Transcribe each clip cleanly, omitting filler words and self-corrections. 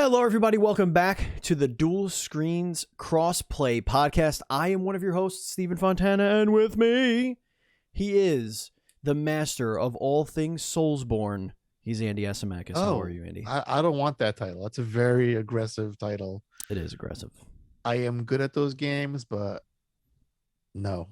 Hello, everybody. Welcome back to the Dual Screens Crossplay podcast. I am one of your hosts, Stephen Fontana, and with me, he is the master of all things Soulsborne. He's Andy Asimakis. How are you, Andy? I don't want that title. That's a very aggressive title. It is aggressive. I am good at those games, but no.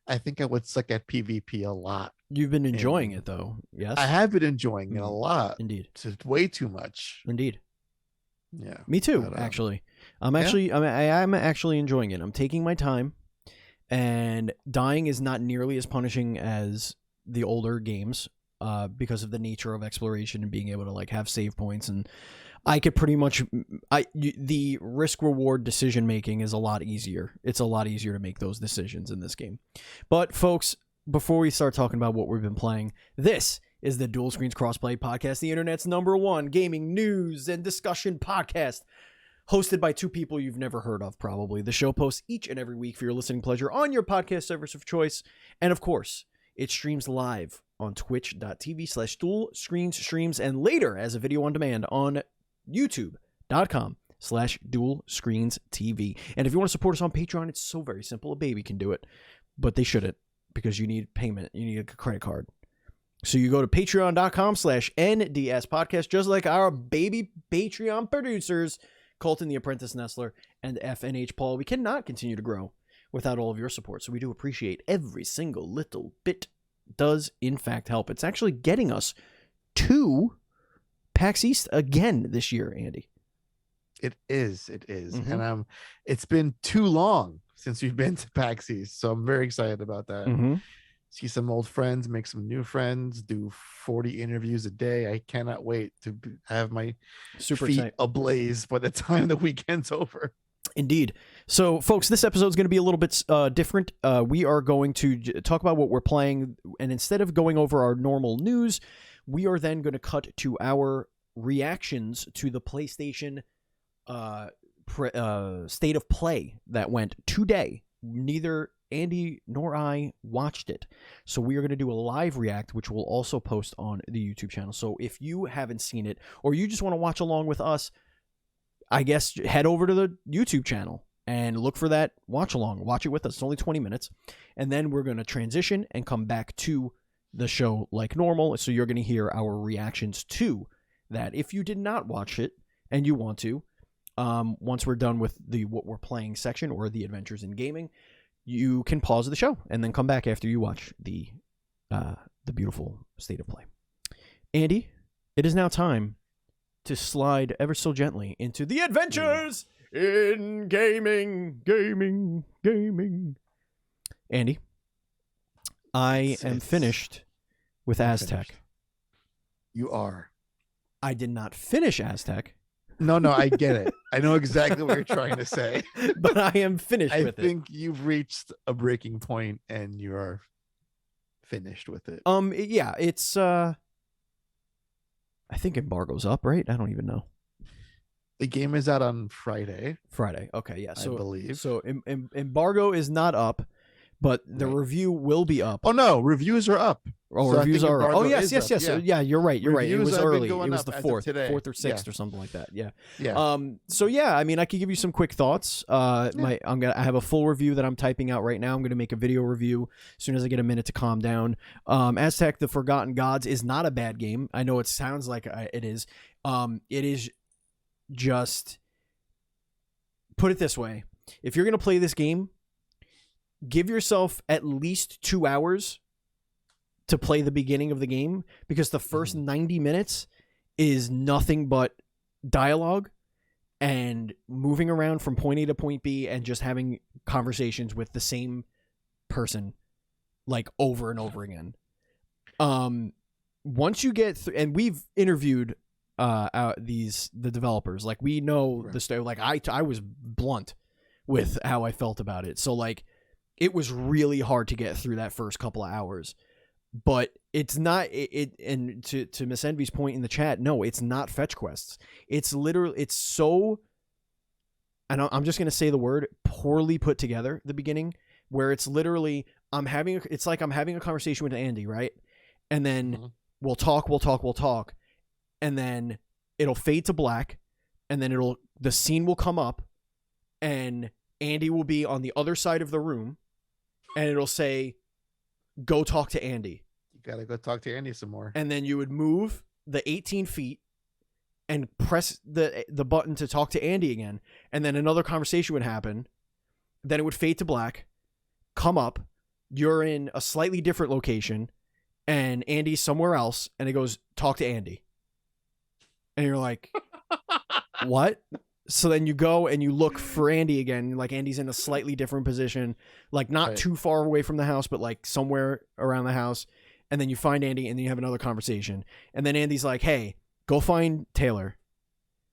I think I would suck at PvP a lot. You've been enjoying it, though. Yes, I have been enjoying it a lot. Indeed, it's way too much. Indeed. Yeah, me too. But, actually, I'm actually enjoying it. I'm taking my time, and dying is not nearly as punishing as the older games, because of the nature of exploration and being able to like have save points. And I could pretty much, the risk reward decision making is a lot easier. It's a lot easier to make those decisions in this game. But folks, before we start talking about what we've been playing, this is the Dual Screens Crossplay podcast, the internet's #1 gaming news and discussion podcast, hosted by two people you've never heard of, probably. The show posts each and every week for your listening pleasure on your podcast service of choice. And of course, it streams live on twitch.tv/dualscreensstreams and later as a video on demand on youtube.com/dualscreens.tv. And if you want to support us on Patreon, it's so very simple. A baby can do it, but they shouldn't, because you need payment. You need a credit card. So you go to patreon.com/NDS podcast, just like our baby Patreon producers, Colton the Apprentice Nestler and FNH Paul. We cannot continue to grow without all of your support. So we do appreciate every single little bit. Does in fact help. It's actually getting us to PAX East again this year, Andy. It is. Mm-hmm. And it's been too long since we've been to PAX East, so I'm very excited about that. Mm-hmm. See some old friends, make some new friends, do 40 interviews a day. I cannot wait to have my feet ablaze by the time the weekend's over. Indeed. So, folks, this episode is going to be a little bit different. We are going to talk about what we're playing, and instead of going over our normal news, we are then going to cut to our reactions to the PlayStation State of Play that went today. Neither Andy nor I watched it, so we are going to do a live react, which we'll also post on the YouTube channel. So if you haven't seen it, or you just want to watch along with us, I guess head over to the YouTube channel and look for that watch along. Watch it with us. It's only 20 minutes. And then we're going to transition and come back to the show like normal. So you're going to hear our reactions to that. If you did not watch it and you want to, once we're done with the what we're playing section or the adventures in gaming, you can pause the show and then come back after you watch the beautiful State of Play. Andy, it is now time to slide ever so gently into the adventures in gaming. Andy, I am finished with Aztec. You are. I did not finish Aztec. No, I get it. I know exactly what you're trying to say. But I am finished with it. I think you've reached a breaking point and you are finished with it. Yeah, it's I think embargo's up, right? I don't even know. The game is out on Friday. Okay, yeah. So, I believe. So embargo is not up, but the review will be up. Oh, no. Reviews are up. Oh, so reviews are up. Oh, yes. Yeah. Yeah, you're right. It was early. It was the 4th or 6th or something like that. Yeah. So, yeah, I mean, I could give you some quick thoughts. I have a full review that I'm typing out right now. I'm going to make a video review as soon as I get a minute to calm down. Aztec: The Forgotten Gods is not a bad game. I know it sounds like it is. It is just, put it this way. If you're going to play this game, give yourself at least 2 hours to play the beginning of the game, because the first 90 minutes is nothing but dialogue and moving around from point A to point B and just having conversations with the same person like over and over again. Once you get through, and we've interviewed the developers, like we know the story. Like I was blunt with how I felt about it. So like it was really hard to get through that first couple of hours. But it's not and to Miss Envy's point in the chat, no, it's not fetch quests. It's literally, it's so, and I'm just gonna say the word, poorly put together. The beginning, where it's literally it's like I'm having a conversation with Andy, right? And then we'll talk, and then it'll fade to black, and then the scene will come up, and Andy will be on the other side of the room, and it'll say, "Go talk to Andy." You gotta go talk to Andy some more. And then you would move the 18 feet and press the button to talk to Andy again, and then another conversation would happen. Then it would fade to black, come up, you're in a slightly different location, and Andy's somewhere else, and it goes, "Talk to Andy." And you're like, what? So then you go and you look for Andy again, like Andy's in a slightly different position, like not too far away from the house, but like somewhere around the house. And then you find Andy, and then you have another conversation. And then Andy's like, "Hey, go find Taylor."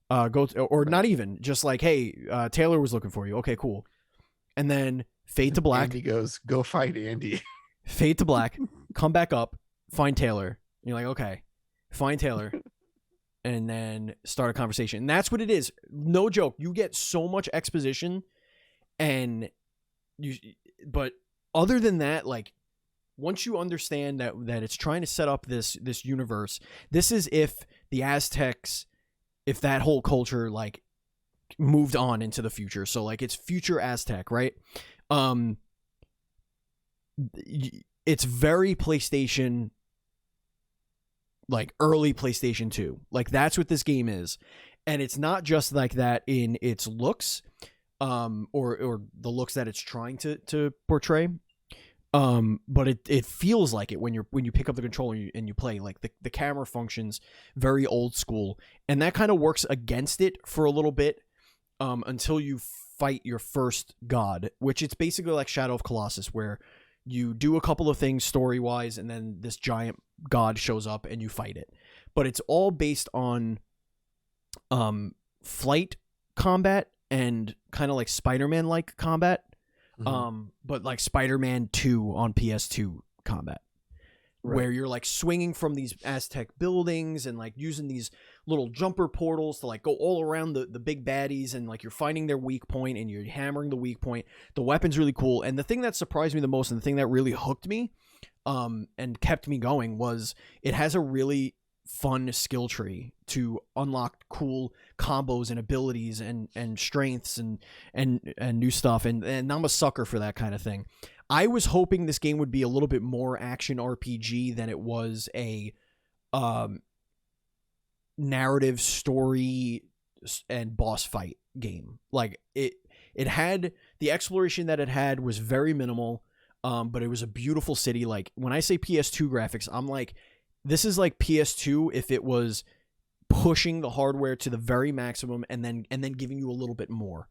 Not even, just like, "Hey, Taylor was looking for you." Okay, cool. And then fade to black. Andy goes, "Go find Andy." Fade to black, come back up, find Taylor. And you're like, okay, find Taylor. And then start a conversation. And that's what it is. No joke. You get so much exposition, but other than that, like, once you understand that it's trying to set up this universe, this is if the Aztecs, if that whole culture like moved on into the future. So like it's future Aztec, right? It's very PlayStation, like early PlayStation 2. Like that's what this game is. And it's not just like that in its looks, or the looks that it's trying to portray. But it feels like it when you pick up the controller and you play. Like the camera functions very old school, and that kind of works against it for a little bit, until you fight your first god, which it's basically like Shadow of Colossus, where you do a couple of things story wise, and then this giant god shows up and you fight it. But it's all based on flight combat and kind of like Spider-Man like combat. But like Spider-Man 2 on PS2 combat, where you're like swinging from these Aztec buildings and like using these little jumper portals to like go all around the big baddies, and like you're finding their weak point and you're hammering the weak point. The weapon's really cool. And the thing that surprised me the most, and the thing that really hooked me and kept me going, was it has a really fun skill tree to unlock cool combos and abilities and strengths and new stuff, and I'm a sucker for that kind of thing. I was hoping this game would be a little bit more action RPG than it was a narrative story and boss fight game. Like it had the exploration that it had was very minimal, but it was a beautiful city. Like when I say PS2 graphics, I'm like, this is like PS2 if it was pushing the hardware to the very maximum and then giving you a little bit more.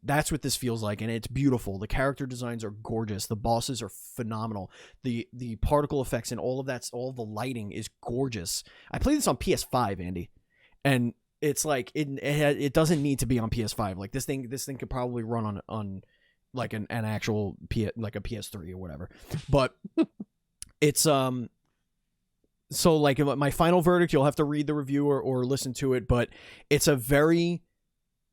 That's what this feels like, and it's beautiful. The character designs are gorgeous. The bosses are phenomenal. The particle effects and all of that, all the lighting is gorgeous. I played this on PS5, Andy, and it's like it doesn't need to be on PS5. Like this thing could probably run on like an actual like a PS3 or whatever. But it's so like my final verdict, you'll have to read the review or listen to it, but it's a very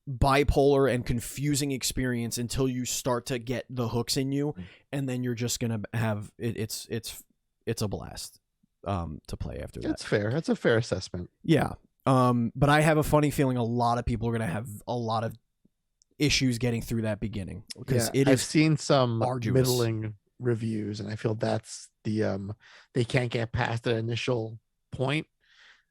bipolar and confusing experience until you start to get the hooks in you, and then you're just gonna have it's a blast to play after that. It's fair. That's a fair assessment. Yeah. But I have a funny feeling a lot of people are gonna have a lot of issues getting through that beginning, because I've seen some arduous. Middling reviews, and I feel that's the they can't get past that initial point.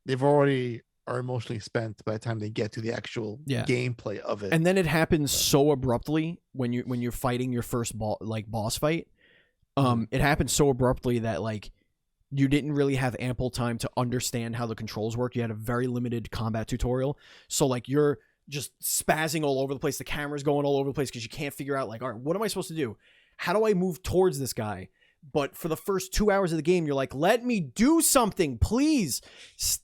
They've already are emotionally spent by the time they get to the actual gameplay of it. And then it happens so abruptly when you're fighting your first boss fight. It happens so abruptly that like you didn't really have ample time to understand how the controls work. You had a very limited combat tutorial, so like you're just spazzing all over the place. The camera's going all over the place because you can't figure out like, all right, what am I supposed to do? How do I move towards this guy? But for the first 2 hours of the game, you're like, let me do something, please.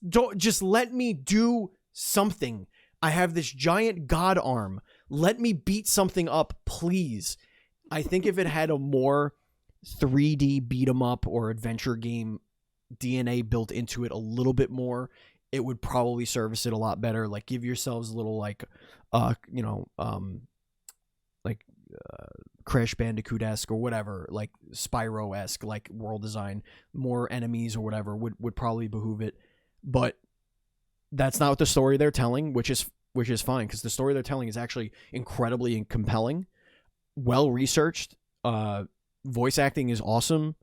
Don't just let me do something. I have this giant god arm. Let me beat something up, please. I think if it had a more 3D beat 'em up or adventure game DNA built into it a little bit more, it would probably service it a lot better. Like give yourselves a little like, Crash Bandicoot-esque or whatever, like Spyro-esque, like world design, more enemies or whatever would probably behoove it. But that's not what the story they're telling, which is fine, because the story they're telling is actually incredibly and compelling, well researched. Voice acting is awesome.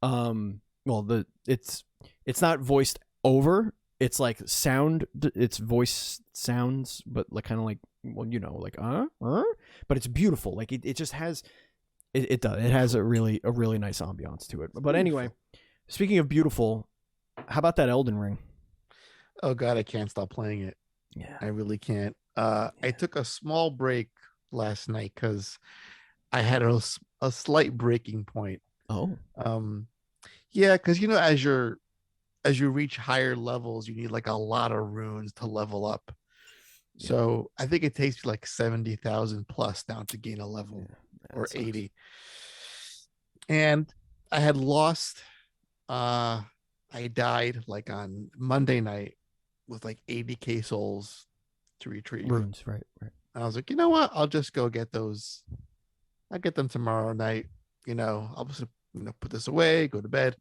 Well, it's not voiced over. It's like it's voice sounds, but like kind of like, well, you know, like but it's beautiful. Like it just has it has a really nice ambiance to it. But anyway, speaking of beautiful, how about that Elden Ring? Oh God, I can't stop playing it. Yeah, I really can't. I took a small break last night because I had a slight breaking point. Oh. Yeah, because you know, as you reach higher levels, you need like a lot of runes to level up. Yeah. So I think it takes like 70,000 plus down to gain a level, or 80. And I had lost. I died like on Monday night with like 80k souls to retrieve runes. Right. I was like, you know what? I'll just go get those. I'll get them tomorrow night. You know, I'll just put this away, go to bed.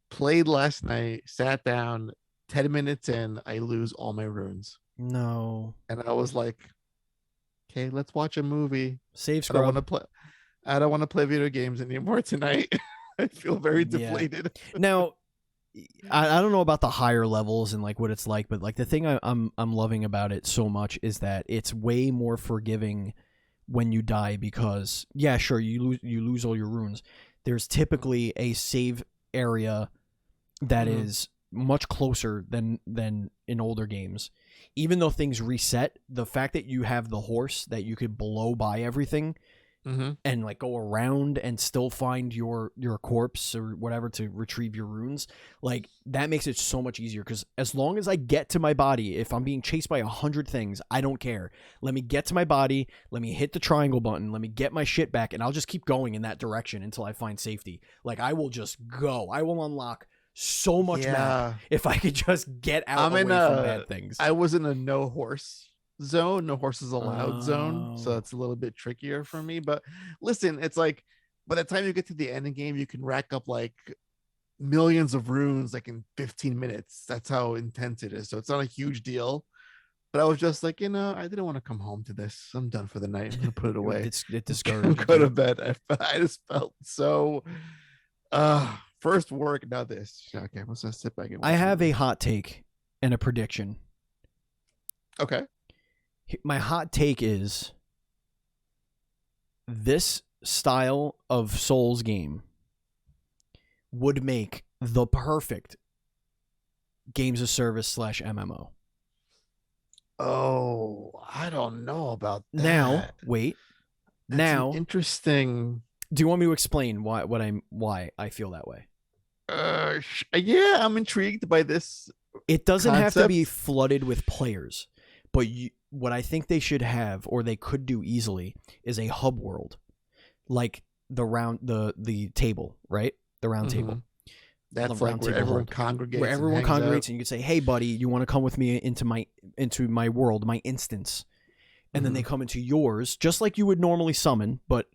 Played last night, sat down, 10 minutes in, I lose all my runes. No. And I was like, okay, let's watch a movie. Save scrub. I don't want to play video games anymore tonight. I feel very deflated. Now, I don't know about the higher levels and like what it's like, but like the thing I'm loving about it so much is that it's way more forgiving when you die, because yeah, sure, you lose all your runes. There's typically a save area that is much closer than in older games. Even though things reset, the fact that you have the horse that you could blow by everything and like go around and still find your corpse or whatever to retrieve your runes, like that makes it so much easier. Because as long as I get to my body, if I'm being chased by 100 things, I don't care. Let me get to my body, let me hit the triangle button, let me get my shit back, and I'll just keep going in that direction until I find safety. Like I will just go. I will unlock so much map if I could just get out away from bad things. I was in a no horse zone, no horses allowed zone, so it's a little bit trickier for me. But listen, it's like by the time you get to the end of the game, you can rack up like millions of runes like in 15 minutes. That's how intense it is. So it's not a huge deal. But I was just like, I didn't want to come home to this. I'm done for the night. I'm gonna put it away. It discouraged. Go to bed. I just felt so first work, now this. Okay, let's just sit back and watch. I have a hot take and a prediction. Okay. My hot take is this style of Souls game would make the perfect games of service / MMO. Oh, I don't know about that. Now, wait. That's interesting. Do you want me to explain why I feel that way? Yeah, I'm intrigued by this. It doesn't have to be flooded with players, but what I think they should have, or they could do easily, is a hub world, like the table, right? The round table. That's like where everyone congregates. Where everyone congregates, and you can say, "Hey, buddy, you want to come with me into my world, my instance?" And then they come into yours, just like you would normally summon, but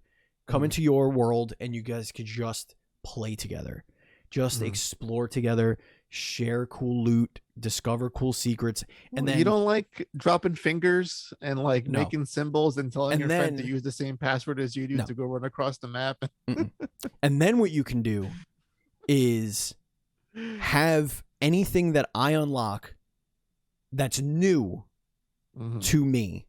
come into your world, and you guys could just play together, just explore together, share cool loot, discover cool secrets. And then you don't like dropping fingers and like making symbols and telling your friend to use the same password as you do to go run across the map. And then what you can do is have anything that I unlock that's new to me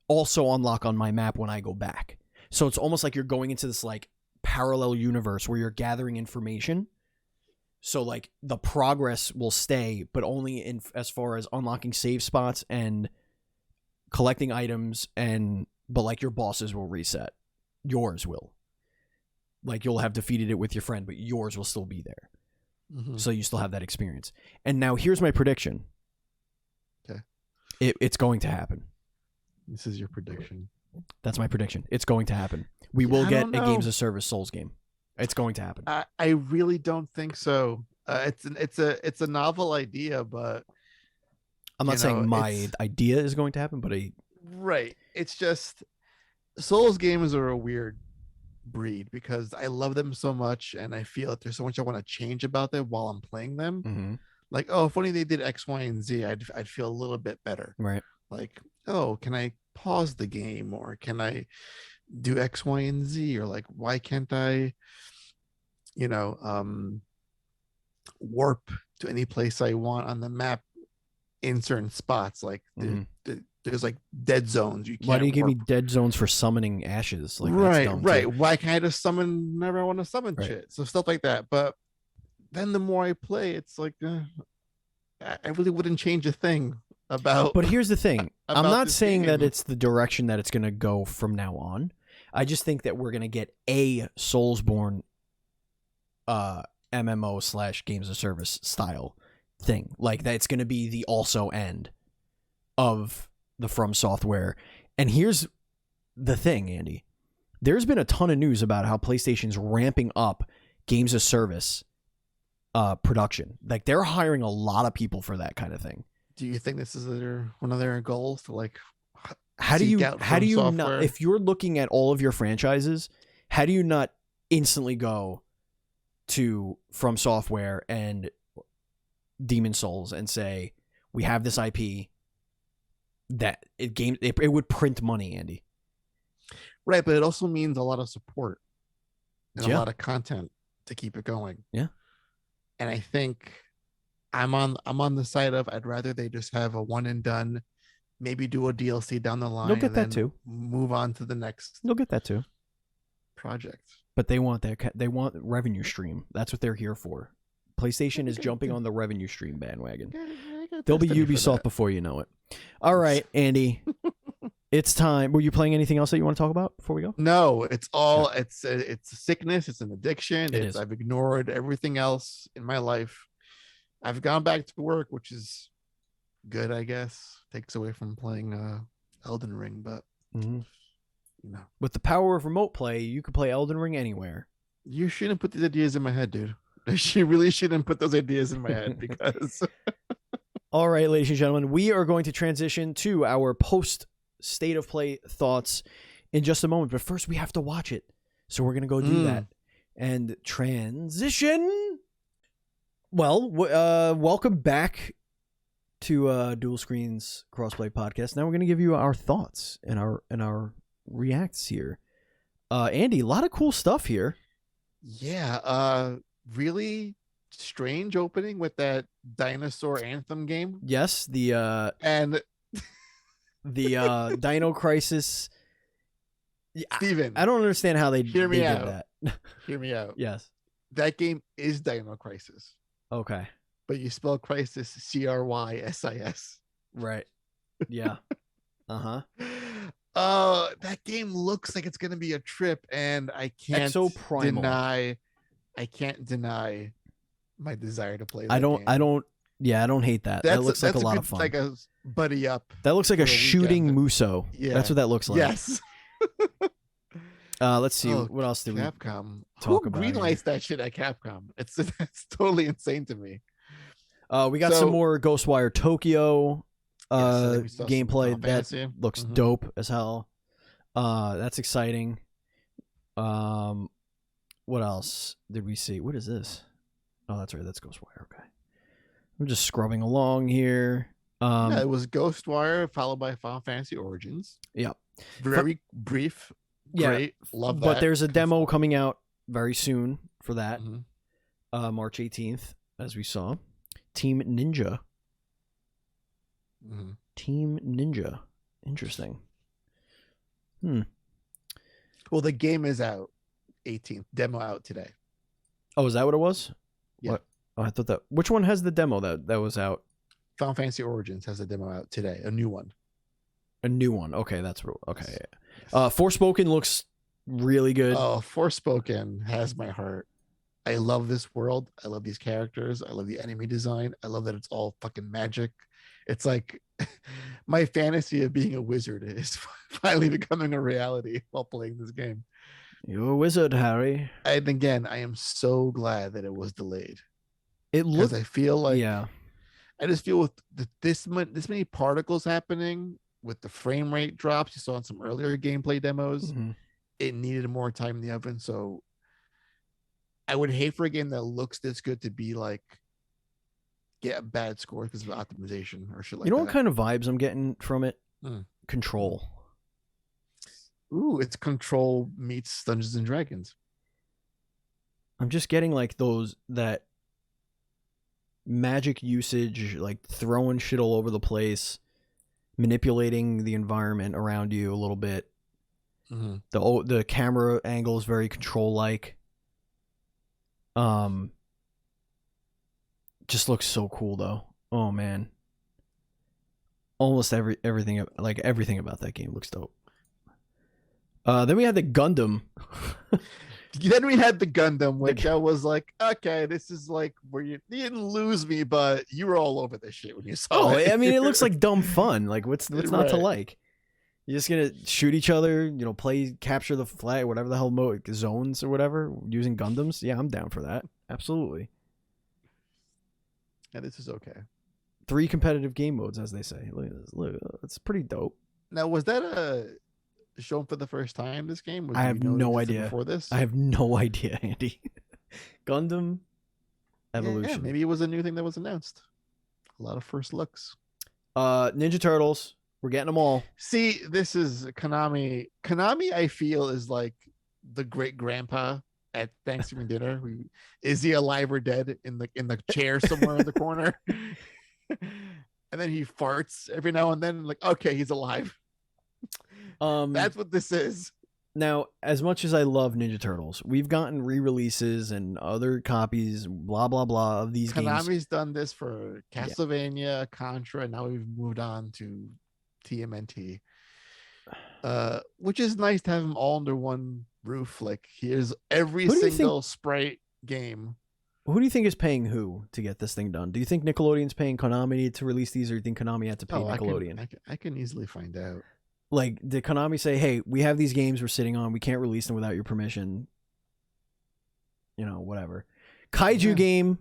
also unlock on my map when I go back. So it's almost like you're going into this like parallel universe where you're gathering information. So like the progress will stay, but only in as far as unlocking save spots and collecting items, but like your bosses will reset. Yours will. Like you'll have defeated it with your friend, but yours will still be there. So you still have that experience. And now here's my prediction. Okay. It's going to happen. This is your prediction. That's my prediction. It's going to happen. We will get a Games of Service Souls game. It's going to happen. I really don't think so. It's a novel idea, but I'm not saying my idea is going to happen, but right. It's just Souls games are a weird breed because I love them so much, and I feel that there's so much I want to change about them while I'm playing them. Like, oh, if only they did X, Y, and Z, I'd feel a little bit better. Right. Like, oh, can I pause the game, or can I do X, Y, and Z, or like, why can't I, you know, warp to any place I want on the map in certain spots? Like, there's like dead zones you Why do you can't give me warp. dead zones for summoning ashes? Like, that's Right, dumb right. too. Why can't I just summon whenever I want to summon Right. shit? So stuff like that. But then the more I play, it's like I really wouldn't change a thing about. But here's the thing. I'm about not this saying that game. it's the direction that it's going to go from now on. I just think that we're going to get a Soulsborne MMO / games of service style thing. Like, that it's going to be the also end of the From Software. And here's the thing, Andy. There's been a ton of news about how PlayStation's ramping up games of service production. Like, they're hiring a lot of people for that kind of thing. Do you think this is one of their goals to like how do you software? not, if you're looking at all of your franchises, how do you not instantly go to From Software and Demon Souls and say, we have this IP that it would print money, Andy? Right, but it also means a lot of support and a lot of content to keep it going. Yeah. And I think I'm on the side of, I'd rather they just have a one and done, maybe do a DLC down the line. They'll get that too. Move on to the next. They'll get that too. Project. But they want revenue stream. That's what they're here for. PlayStation is jumping on the revenue stream bandwagon. They'll be Ubisoft before you know it. All right, Andy. It's time. Were you playing anything else that you want to talk about before we go? No, it's a sickness. It's an addiction. I've ignored everything else in my life. I've gone back to work, which is good, I guess. Takes away from playing Elden Ring, but you know, with the power of remote play, you can play Elden Ring anywhere. You shouldn't put these ideas in my head, dude. She really shouldn't put those ideas in my head because. All right, ladies and gentlemen, we are going to transition to our post state of play thoughts in just a moment. But first, we have to watch it. So we're going to go do that and transition. Well, welcome back to Dual Screens Crossplay Podcast. Now we're going to give you our thoughts and our reacts here. Andy, a lot of cool stuff here. Yeah, really strange opening with that dinosaur anthem game. Yes, the Dino Crisis. Steven, I don't understand how they did that. Hear me out. Yes. That game is Dino Crisis. Okay. But you spell crisis CRYSIS. Right. Yeah. Uh-huh. That game looks like it's gonna be a trip, and I can't deny my desire to play that I don't hate that. That looks like a lot good, of fun. Like a buddy up. That looks like a shooting Muso. Yeah. That's what that looks like. Yes. Let's see. What else did Capcom. we talk about? Who greenlights that shit at Capcom? It's totally insane to me. We got some more Ghostwire Tokyo gameplay that looks dope as hell. That's exciting. What else did we see? What is this? Oh, that's right. That's Ghostwire. Okay. I'm just scrubbing along here. It was Ghostwire followed by Final Fantasy Origins. Yep. Very brief. Great. Love that. But there's a demo coming out very soon for that. March 18th, as we saw. Team Ninja. Team Ninja. Interesting. Well, the game is out 18th. Demo out today. Oh, is that what it was? Yeah. What? Oh, I thought that. Which one has the demo that was out? Final Fantasy Origins has a demo out today. A new one. A new one. Okay, that's okay. Yes. Forspoken looks really good. Oh, Forspoken has my heart. I love this world. I love these characters. I love the enemy design. I love that it's all fucking magic. It's like my fantasy of being a wizard is finally becoming a reality while playing this game. You're a wizard, Harry. And again, I am so glad that it was delayed. It looks. I feel like I just feel with this many particles happening, with the frame rate drops you saw in some earlier gameplay demos, it needed more time in the oven. So I would hate for a game that looks this good to be like get bad scores because of optimization or shit like You know that. what kind of vibes I'm getting from it? Control. Ooh, it's Control meets Dungeons and Dragons. I'm just getting like that magic usage, like throwing shit all over the place, manipulating the environment around you a little bit. The camera angle is very Control like. Just looks so cool though. Oh man. Almost everything about that game looks dope. Then we had the Gundam. Then we had the Gundam, which I was like, okay, this is like where you didn't lose me, but you were all over this shit when you saw it. I mean, it looks like dumb fun. Like, what's not to like? You're just gonna shoot each other, capture the flag, whatever the hell zones or whatever, using Gundams. Yeah, I'm down for that. Absolutely. Yeah, this is okay. 3 competitive game modes, as they say. Look at this. Look, it's pretty dope. Now, was that shown for the first time? This game? I have no idea. Before this, I have no idea, Andy. Gundam Evolution. Yeah, maybe it was a new thing that was announced. A lot of first looks. Ninja Turtles. We're getting them all. See, this is Konami. Konami, I feel, is like the great grandpa at Thanksgiving dinner. Is he alive or dead in the chair somewhere in the corner? And then he farts every now and then, like, okay, he's alive. That's what this is. Now, as much as I love Ninja Turtles, we've gotten re-releases and other copies, blah blah blah, of these games. Konami's done this for Castlevania, Contra, and now we've moved on to TMNT, which is nice to have them all under one roof. Like, here's every single Sprite game. Who do you think is paying who to get this thing done? Do you think Nickelodeon's paying Konami to release these, or do you think Konami had to pay Nickelodeon? I can easily find out. Like, did Konami say, hey, we have these games we're sitting on, we can't release them without your permission? Whatever. Kaiju game.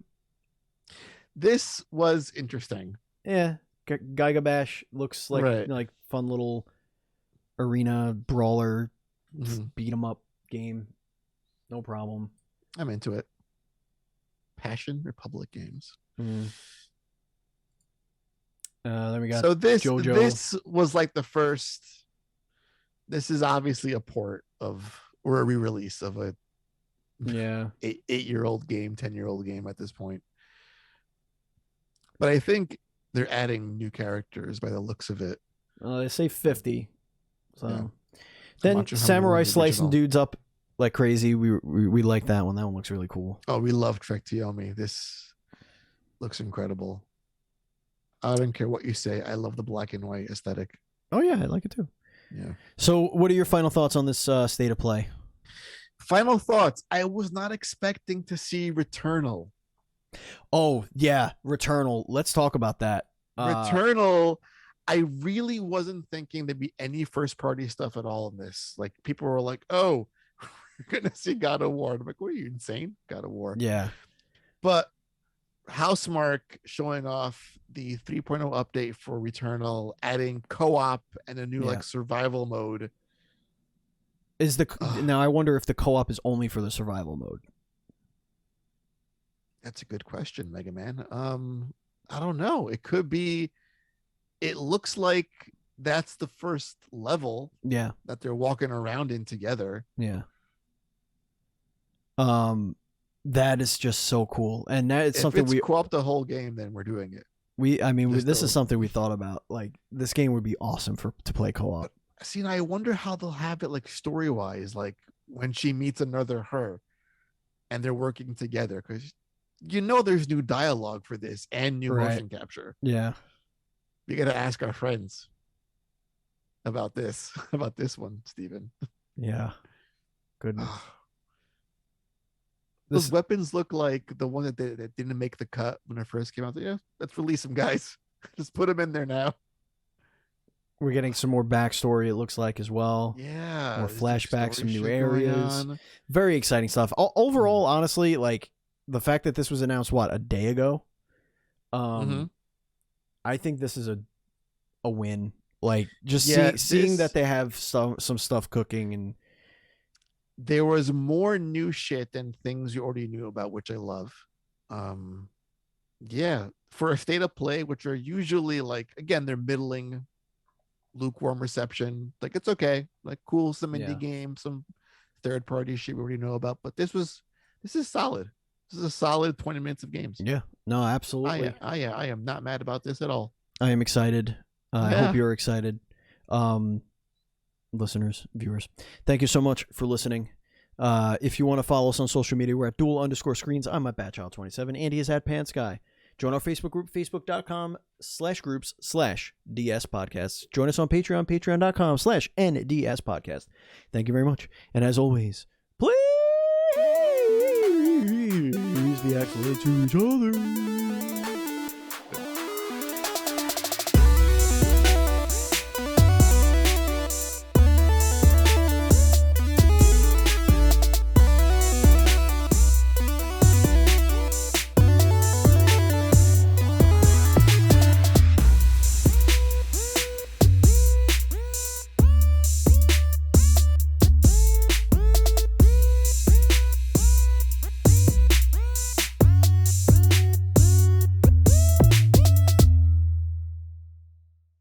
This was interesting. Yeah. Gaiga Bash looks like fun little arena brawler, beat 'em up game. No problem. I'm into it. Passion Republic games. Then we got this JoJo. This was like the first. This is obviously a port of, or a re-release of a 8-year-old game, 10-year-old game at this point. But I think they're adding new characters by the looks of it. They say 50. So then Samurai slicing dudes up like crazy. We like that one. That one looks really cool. Oh, we love Trek Tiomi. This looks incredible. I don't care what you say. I love the black and white aesthetic. Oh yeah, I like it too. Yeah. So, what are your final thoughts on this state of play? Final thoughts. I was not expecting to see Returnal. Oh yeah, Returnal. Let's talk about that. Returnal. I really wasn't thinking there'd be any first-party stuff at all in this. Like, people were like, "Oh, we're gonna see God of War." I'm like, "What, are you insane? God of War?" Yeah. But Housemarque showing off the 3.0 update for Returnal, adding co-op and a new survival mode. Now I wonder if the co-op is only for the survival mode. That's a good question, Mega Man. I don't know. It could be. It looks like that's the first level. Yeah. That they're walking around in together. Yeah. That is just so cool, and that is something we co-op the whole game. Then we're doing it. This is something we thought about. Like, this game would be awesome to play co-op. See, and I wonder how they'll have it, like, story wise, like when she meets another her, and they're working together, because there's new dialogue for this and new motion capture. Yeah, we got to ask our friends about this one, Steven. Yeah, goodness. Those weapons look like the one that didn't make the cut when it first came out. Yeah, let's release them, guys. Just put them in there now. We're getting some more backstory, it looks like, as well. Yeah. More flashbacks, some new areas. Very exciting stuff. Overall, honestly, like, the fact that this was announced, a day ago? I think this is a win. Like, just seeing that they have some stuff cooking, and there was more new shit than things you already knew about, which I love. Yeah, for a state of play, which are usually like, again, they're middling, lukewarm reception. Like, it's okay, like cool, some indie game, some third party shit we already know about. But this is solid. This is a solid 20 minutes of games. Yeah, no, absolutely. I am not mad about this at all. I am excited. I hope you're excited. Listeners, viewers, thank you so much for listening. If you want to follow us on social media, we're at dual_screens. I'm at Batchild27. Andy is at PantsGuy. Join our Facebook group, facebook.com/groups/DS podcasts. Join us on Patreon, patreon.com/NDS podcast. Thank you very much. And as always, please be excellent to each other.